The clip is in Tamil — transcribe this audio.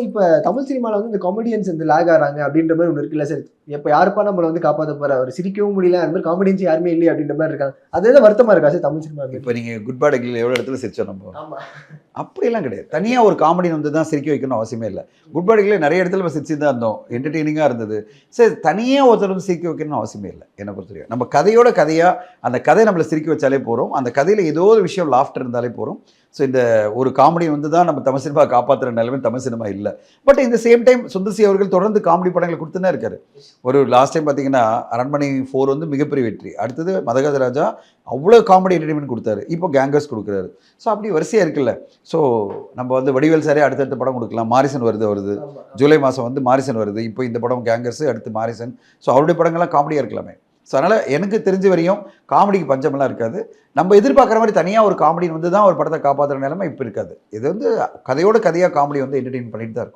இப்ப தமிழ் சினிமால வந்து இந்த காமெடியன்ஸ் வந்து லேக் ஆறாங்க அப்படின்ற மாதிரி ஒண்ணு இருக்குல்ல சார். எப்ப யாருப்பா நம்மள வந்து காப்பாத்த போறா? அவரு சிரிக்கவும் முடியல. அந்த மாதிரி காமெடியன்ஸ் யாருமே இல்லையே அப்படின்ற மாதிரி இருக்காங்க. அது எதாவது வருத்தமா இருக்கா சார் தமிழ் சினிமா இப்ப நீங்க குட் பேட் அக்லில எவ்வளவு இடத்துல சிரிச்சோம் நம்ம. ஆமா. அப்படியெல்லாம் கிடையாது. தனியா ஒரு காமெடி வந்து தான் சிரிக்க வைக்கணும்னு அவசியமே இல்ல. குட் பேட் அக்லில நிறைய இடத்துல நம்ம சிரிச்சு தான் இருந்தோம். என்டர்டெய்னிங்கா இருந்தது. சரி தனியா ஒருத்தர் வந்து சிரிக்க வைக்கணும்னு அவசியமே இல்ல. என்ன பொறுத்தவரைக்கும். நம்ம கதையோட கதையா அந்த கதை நம்மள சிரிக்க வச்சாலே போதும். அந்த கதையில ஏதோ ஒரு விஷயம் லாஃப்டர் இருந்தாலே போதும். ஸோ இந்த ஒரு காமெடி வந்து தான் நம்ம தமிழ் சினிமா காப்பாற்றுற நிலைமை தமிழ் சினிமா இல்லை. பட் இந்த சேம் டைம் சுந்தர் சி அவர்கள் தொடர்ந்து காமெடி படங்களை கொடுத்து தான் இருக்காரு. ஒரு லாஸ்ட் டைம் பார்த்தீங்கன்னா அரண்மனை 4 வந்து மிகப்பெரிய வெற்றி. அடுத்தது மதகஜ ராஜா அவ்வளோ காமெடி என்டர்டைன்மெண்ட் கொடுத்தாரு. இப்போ கேங்கர்ஸ் கொடுக்குறாரு. ஸோ அப்படி வரிசையாக இருக்குல்ல. ஸோ நம்ம வந்து வடிவேல் சாரே அடுத்தடுத்த படம் கொடுக்கலாம். மாரிசன் வருது. ஜூலை மாதம் வந்து மாரிசன் வருது. இப்போ இந்த படம் கேங்கர்ஸ், அடுத்து மாரிசன். ஸோ அவருடைய படங்கள்லாம் காமெடியாக இருக்கலாமே. ஸோ அதனால் எனக்கு தெரிஞ்ச வரையும் காமெடிக்கு பஞ்சமெல்லாம் இருக்காது. நம்ம எதிர்பார்க்குற மாதிரி தனியாக ஒரு காமெடி வந்து தான் ஒரு படத்தை காப்பாற்றுற நிலைமை இப்போ இருக்காது. இது வந்து கதையோட கதையாக காமெடி வந்து என்டர்டெயின் பண்ணிட்டு தான் இருக்கும்.